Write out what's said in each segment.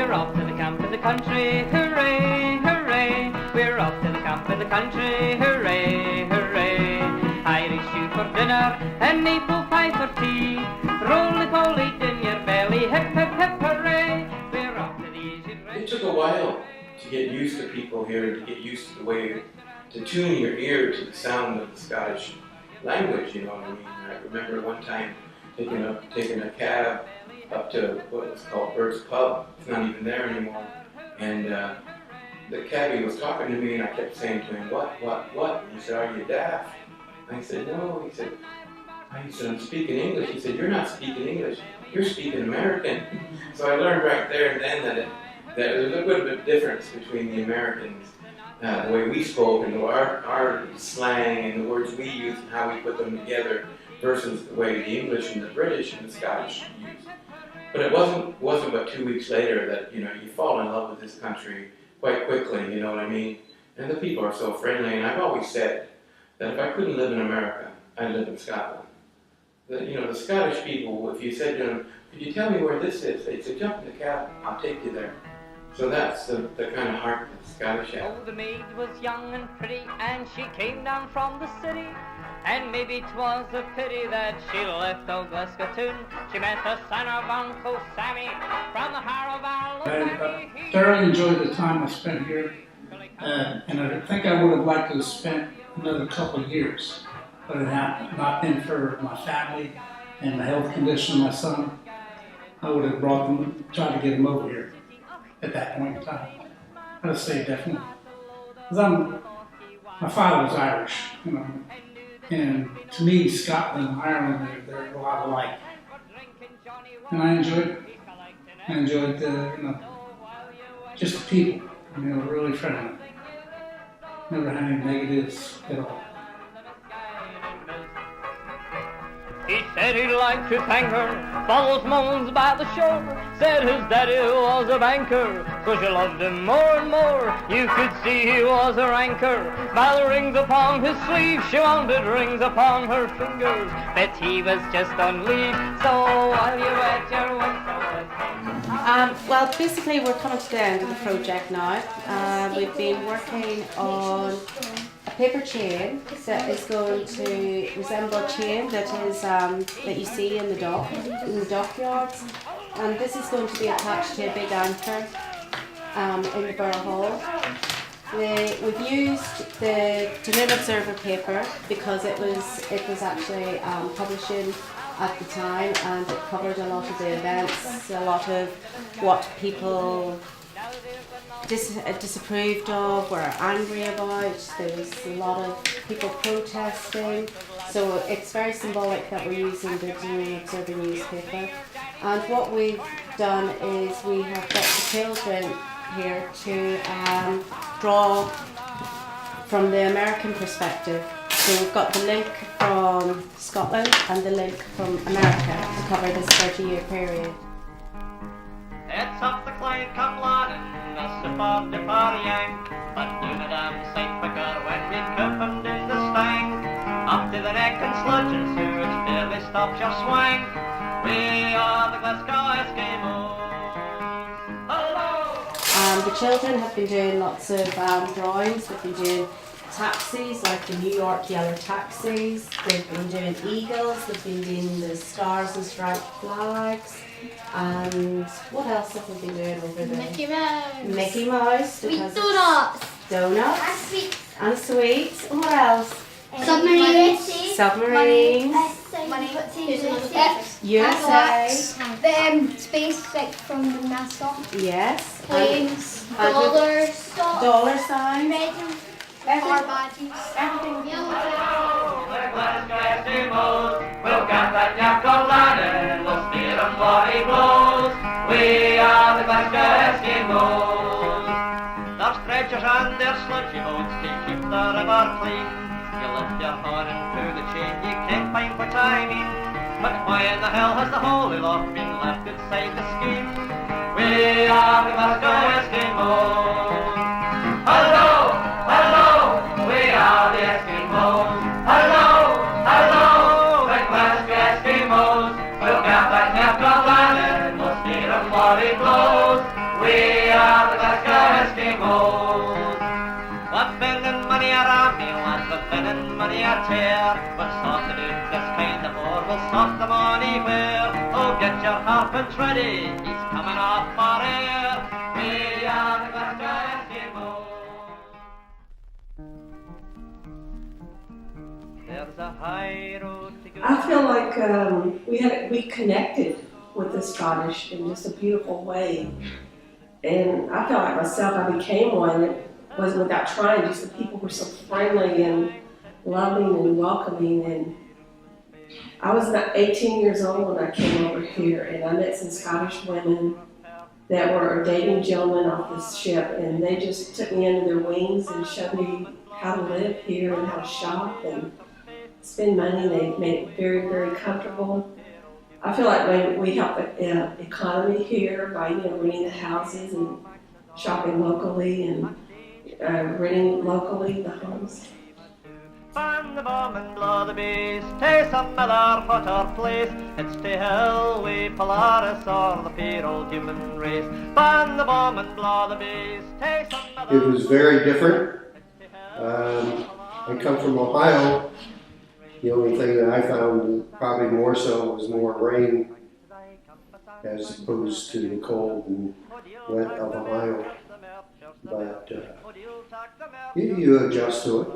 We're off to the camp in the country, hooray, hooray. We're off to the camp in the country, hooray, hooray. Irish stew for dinner and maple pie for tea. Roly-poly in your belly, hip, hip, hip, hooray. We're off to the easy road. It took a while to get used to people here, to get used to the way to tune your ear to the sound of the Scottish language, you know what I mean? I remember one time taking a cab up to what was called Bird's Pub. It's not even there anymore. And the cabbie was talking to me and I kept saying to him, what? And he said, are you deaf? I said, no. He said, I'm speaking English. He said, you're not speaking English, you're speaking American. So I learned right there and then that there's a little bit of difference between the Americans, the way we spoke and our slang and the words we use and how we put them together versus the way the English and the British and the Scottish use. But it wasn't but 2 weeks later that, you know, you fall in love with this country quite quickly, you know what I mean? And the people are so friendly, and I've always said that if I couldn't live in America, I'd live in Scotland. The Scottish people, if you said to them, could you tell me where this is? They'd say, jump in the cab, I'll take you there. So that's the kind of heart that the Scottish have. Oh, the maid was young and pretty, and she came down from the city. And maybe 'twas a pity that she left old Glasgow. She met the son of Uncle Sammy from the Harrow I thoroughly enjoyed the time I spent here, and I think I would have liked to have spent another couple of years, but it had not been for my family and the health condition of my son. I would have brought them, tried to get him over here at that point in time. I'd have stayed definitely. Because my father was Irish, you know, and to me, Scotland and Ireland, they're a lot alike. And I enjoyed it. I enjoyed just the people, you know, really friendly. Never had any negatives at all. He said he'd like to thank her for those moments by the shore. Said his daddy was a banker, so she loved him more and more. You could see he was a ranker by the rings upon his sleeve. She wanted rings upon her fingers, but he was just on leave. So while you wet your whistle. Well, basically we're coming to the end of the project now. We've been working on a paper chain that is going to resemble a chain that is that you see in the dockyards, and this is going to be attached to a big anchor in the Borough Hall. We've used the Dunoon Observer paper because it was actually publishing at the time, and it covered a lot of the events, a lot of what people disapproved of, were angry about. There was a lot of people protesting, so it's very symbolic that we're using the Dunoon Observer newspaper. And what we've done is we have got the children here to draw from the American perspective. So we've got the link from Scotland and the link from America to cover this 30-year period. It's up the Clyde come London, the support the partying, but do the damn sight quicker when we come in the stang. Up to the neck and sludging through, it barely stops your swing. We are the Glasgow Eskimos. Hello! The children have been doing lots of drawings. They've been doing taxis, like the New York yellow taxis. They've been doing eagles. They've been doing the stars and striped flags. And what else have we been doing over there? Mickey Mouse. Mickey Mouse. Sweet donuts. Donuts. And sweets. And sweets. And what else? Submarines. Submarines. USA. Space, like from the mascot. Yes. Planes. And Dollars. dollar signs. Car badges. Everything. We'll get that Yakko London, we'll steer them body blows. We are the Glasgow Eskimos. There's dredgers and there's sludgy boats to keep the river clean. You lift your horn and through the chain, you can't find what I mean. But why in the hell has the Holy Loch been left inside the scheme? We are the Glasgow Eskimos. Hello, hello, we are the Eskimos. Hello, hello, the Glasgow Eskimos. We'll get that Yakko London, we'll steer them body blows. We goes. What's spending money around me, what's spending money a tear? What's thought to do this kind of war, will stop the money where? Oh, get your harpins ready, he's coming off for air. We are the Glasgow Eskimos. There's a high road to go. I feel like we connected with the Scottish in just a beautiful way, and I feel like myself I became one. It wasn't without trying. Just the people were so friendly and loving and welcoming. And I was about 18 years old when I came over here, and I met some Scottish women that were dating gentlemen off this ship, and they just took me under their wings and showed me how to live here and how to shop and spend money. They made it very, very comfortable. I feel like we help the economy here by renting the houses and shopping locally and renting locally the homes. Fan the bomb and blow the beast, take some other hotter place. It's to hell with Polaris or the pure old human race. Fan the bomb and blow the beast, take some other. It was very different. I come from Ohio. The only thing that I found probably more so was more rain as opposed to the cold and wet of Ohio. But you adjust to it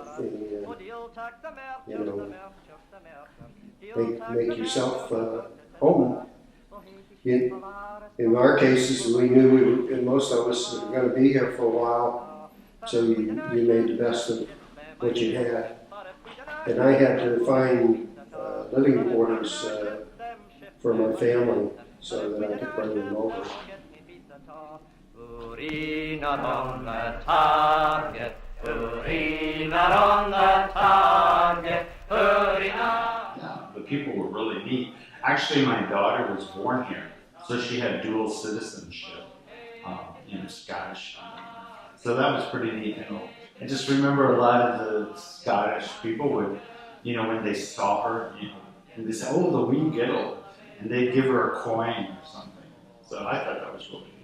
and make yourself home. In our cases, we knew and most of us were going to be here for a while, so you made the best of what you had. And I had to find living quarters for my family so that I could bring them over. We're not on the target. We're not on the target. The people were really neat. Actually, my daughter was born here, so she had dual citizenship, Scottish. So that was pretty neat. I just remember a lot of the Scottish people would, when they saw her, and they said, "Oh, the wee girl," and they'd give her a coin or something. So I thought that was really neat.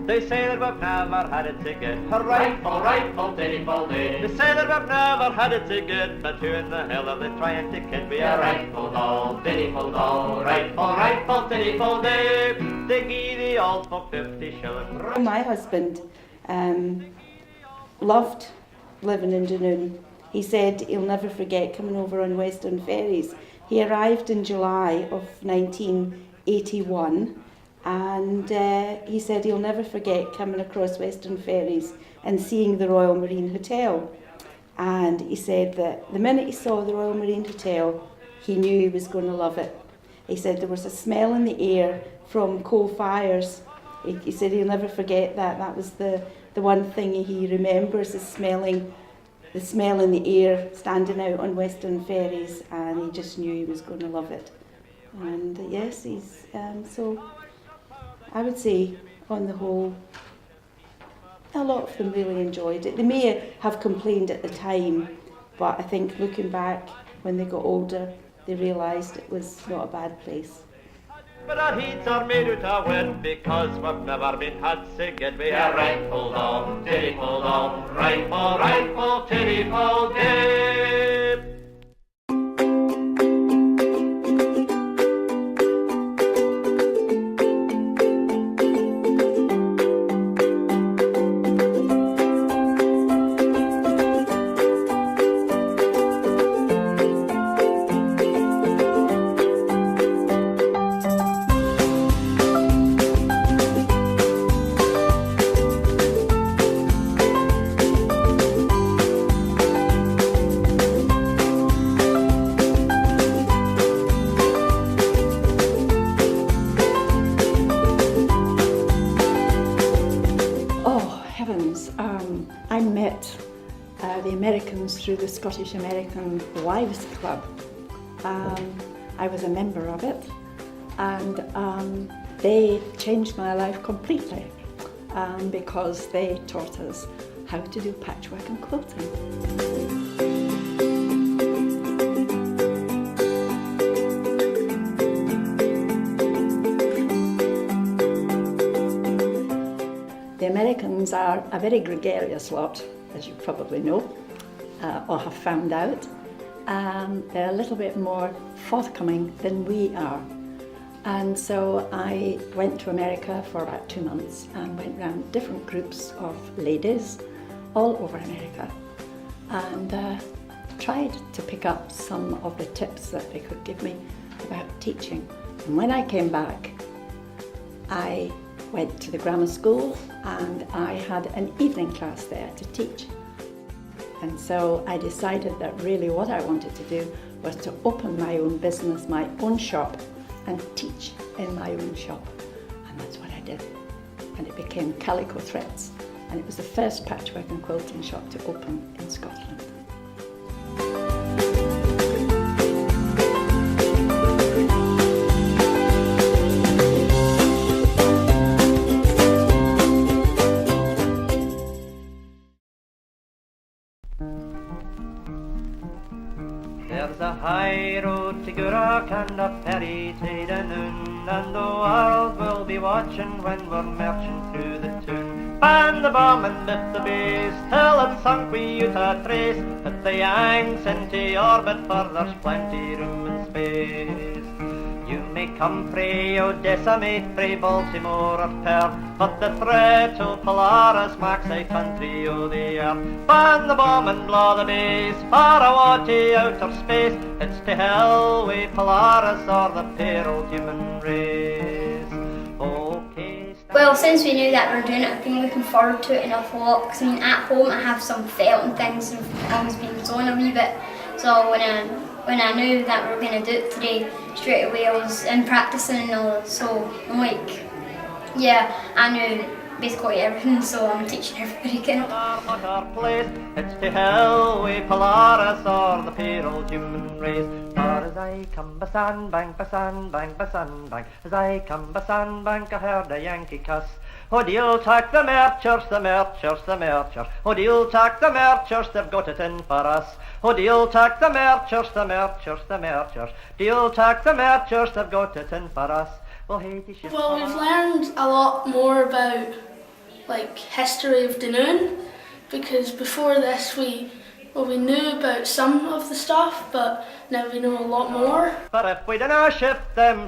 They say that we've never had it to get a rifle, diddy-ball-day. They say that we've never had it to get, but who in the hell are they trying to kid? We a rifle, diddy-ball, rifle, diddy-ball-day. They give the old folk 50 shillings. My husband loved living in Dunoon. He said he'll never forget coming over on Western Ferries. He arrived in July of 1981. And he said he'll never forget coming across Western Ferries and seeing the Royal Marine Hotel. And he said that the minute he saw the Royal Marine Hotel, he knew he was going to love it. He said there was a smell in the air from coal fires. He said he'll never forget that. That was the one thing he remembers, is the smell in the air standing out on Western Ferries, and he just knew he was going to love it. And yes, he's so I would say, on the whole, a lot of them really enjoyed it. They may have complained at the time, but I think looking back, when they got older, they realised it was not a bad place. But our heats are made out of wind, because we've never been had so good. We are rifle down, diddy-pull down, rifle, diddy-pull down. I met the Americans through the Scottish American Wives Club. I was a member of it, and they changed my life completely because they taught us how to do patchwork and quilting. Americans are a very gregarious lot, as you probably know, or have found out. They're a little bit more forthcoming than we are. And so I went to America for about 2 months and went around different groups of ladies all over America and tried to pick up some of the tips that they could give me about teaching. And when I came back, I went to the grammar school and I had an evening class there to teach. And so I decided that really what I wanted to do was to open my own business, my own shop, and teach in my own shop. And that's what I did. And it became Calico Threads. And it was the first patchwork and quilting shop to open in Scotland. There's a high road to Gourock and a ferry to Dunoon, and the world will be watching when we're marching through the town. Ban the bomb and lift the base till it's sunk without a trace. Put the yanks into orbit, for there's plenty room and space. You may come frae Odessa, mate, frae Baltimore or Perth, but the threat to Polaris marks a country o' the earth. Ban the bomb and blow the base, far away outer space. It's to hell with Polaris or the peril human race. Okay. Well, since we knew that we were doing it, I've been looking forward to it an awful lot, because I mean, at home I have some felt and things, and I've always been sewing a wee bit. So when I knew that we were going to do it today, straight away I was in practicing and all, so I'm like, yeah, I knew basically everything, so I'm teaching everybody kind of. It's to hell with Polaris or the peril human race. For as I come by sandbank, by sandbank, by sandbank, as I come by sandbank, I heard a Yankee cuss. Oh, deal take the marchers, the marchers, the marchers. Oh, deal take the marchers, they've got it in for us. Oh, deal take the marchers, the marchers, the marchers. Deal take the marchers, they've got it in for us. Well, we've learned a lot more about like history of Dunoon, because before this we knew about some of the stuff, but now we know a lot more. But if we dinna shift them,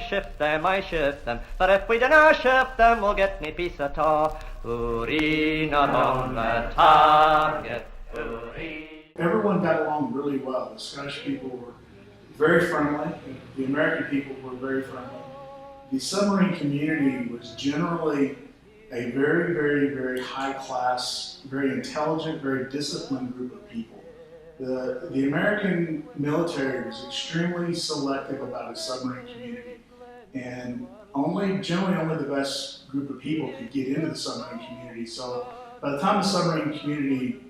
I shift them. But if we dinna shift them, we'll get me piece of tar. Hooray, not on the target. Hooray. Everyone got along really well. The Scottish people were very friendly. The American people were very friendly. The submarine community was generally a very, very, very high class, very intelligent, very disciplined group of people. The American military was extremely selective about its submarine community, and generally only the best group of people could get into the submarine community. So by the time the submarine community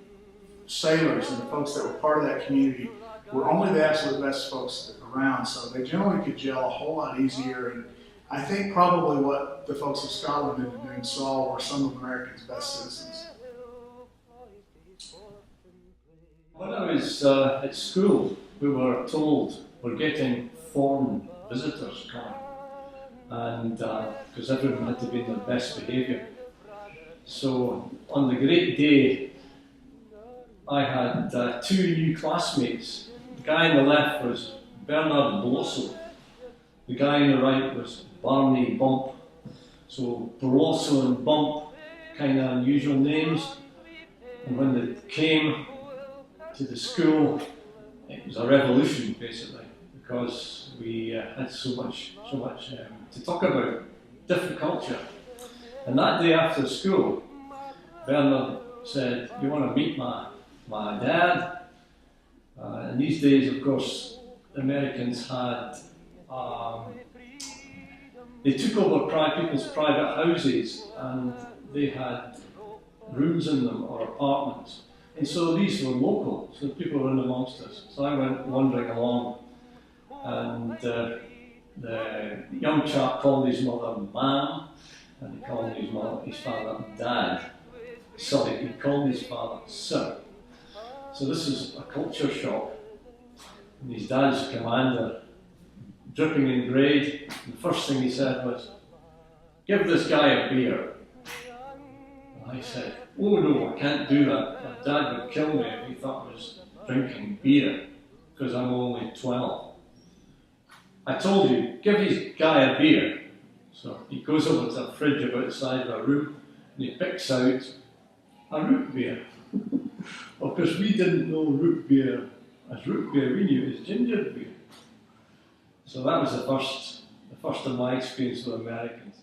sailors and the folks that were part of that community were only the absolute best folks around, so they generally could gel a whole lot easier. And I think probably what the folks of Scotland and Dunoon saw were some of America's best citizens. When I was at school, we were told we're getting foreign visitors coming, and because everyone had to be in their best behaviour. So on the great day, I had 2 new classmates. The guy on the left was Bernard Blosso. The guy on the right was Barney Bump. So Blosso and Bump, kind of unusual names. And when they came to the school, it was a revolution basically, because we had so much to talk about, different culture. And that day after school, Bernard said, "You want to meet my dad?" In these days, of course, Americans had, they took over people's private houses, and they had rooms in them or apartments. And so these were local, so people were in amongst us. So I went wandering along, and the young chap called his mother Ma'am, and he called his father Dad. Sorry, he called his father Sir. So this is a culture shock. And his dad's commander, dripping in grade, the first thing he said was, "Give this guy a beer." I said, oh no, I can't do that. My dad would kill me if he thought I was drinking beer, because I'm only 12. I told you, give his guy a beer. So he goes over to the fridge outside our room and he picks out a root beer. Of course, we didn't know root beer as root beer, we knew it as ginger beer. So that was the first of my experience with Americans.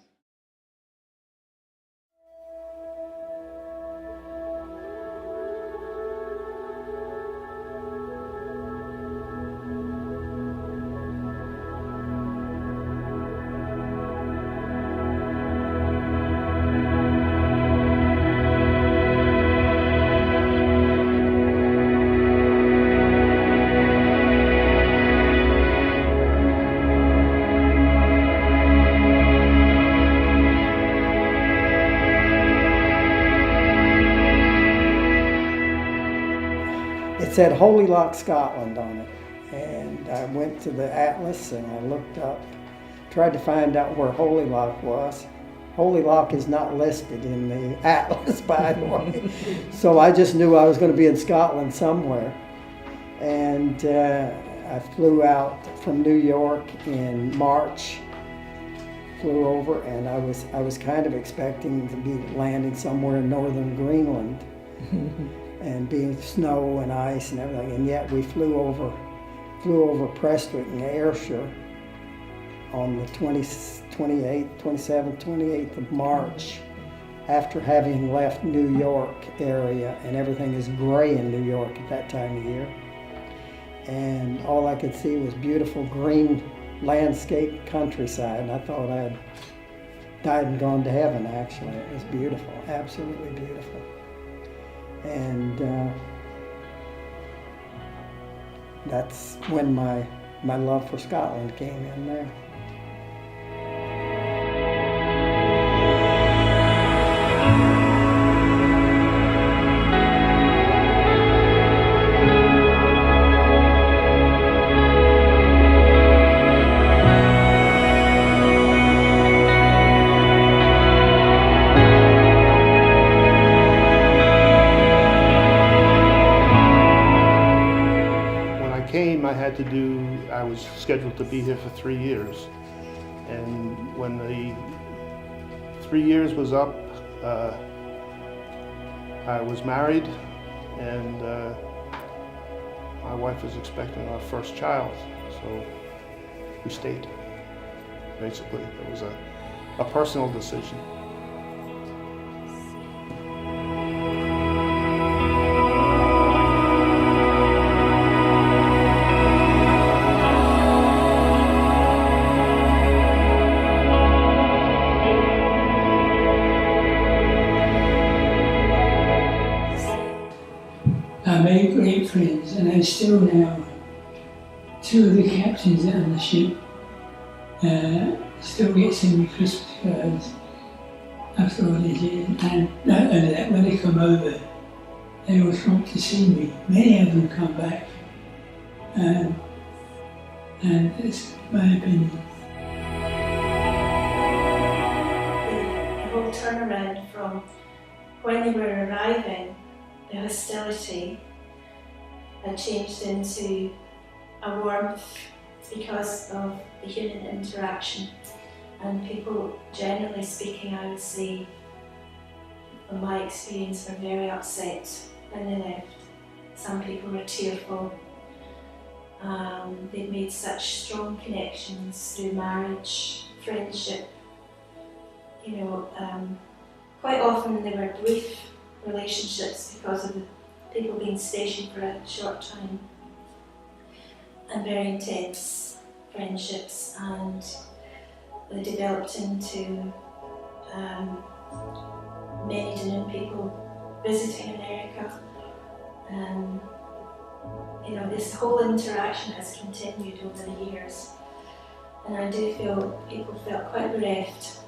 It said Holy Loch, Scotland on it, and I went to the atlas and I looked up, tried to find out where Holy Loch was. Holy Loch is not listed in the atlas, by the way, so I just knew I was going to be in Scotland somewhere. And I flew out from New York in March, flew over, and I was kind of expecting to be landing somewhere in northern Greenland. And being snow and ice and everything, and yet we flew over Prestwick and Ayrshire on the 27th, 28th of March, after having left New York area, and everything is gray in New York at that time of year. And all I could see was beautiful green landscape countryside, and I thought I had died and gone to heaven, actually. It was beautiful, absolutely beautiful. And that's when my love for Scotland came in there. I was scheduled to be here for 3 years, and when the 3 years was up, I was married, and my wife was expecting our first child, so we stayed. Basically, it was a personal decision. I made great friends, and I still now. Two of the captains on the ship still get send me Christmas cards after all these years, and when they come over, they always come to see me. Many of them come back, and it's my opinion. The whole turnaround from when they were arriving, the hostility had changed into a warmth because of the human interaction, and people, generally speaking, I would say, from my experience, were very upset when they left. Some people were tearful. They'd made such strong connections through marriage, friendship. You know, quite often they were brief relationships because of the people being stationed for a short time, and very intense friendships, and they developed into many Dunoon people visiting America. You know, this whole interaction has continued over the years, and I do feel people felt quite bereft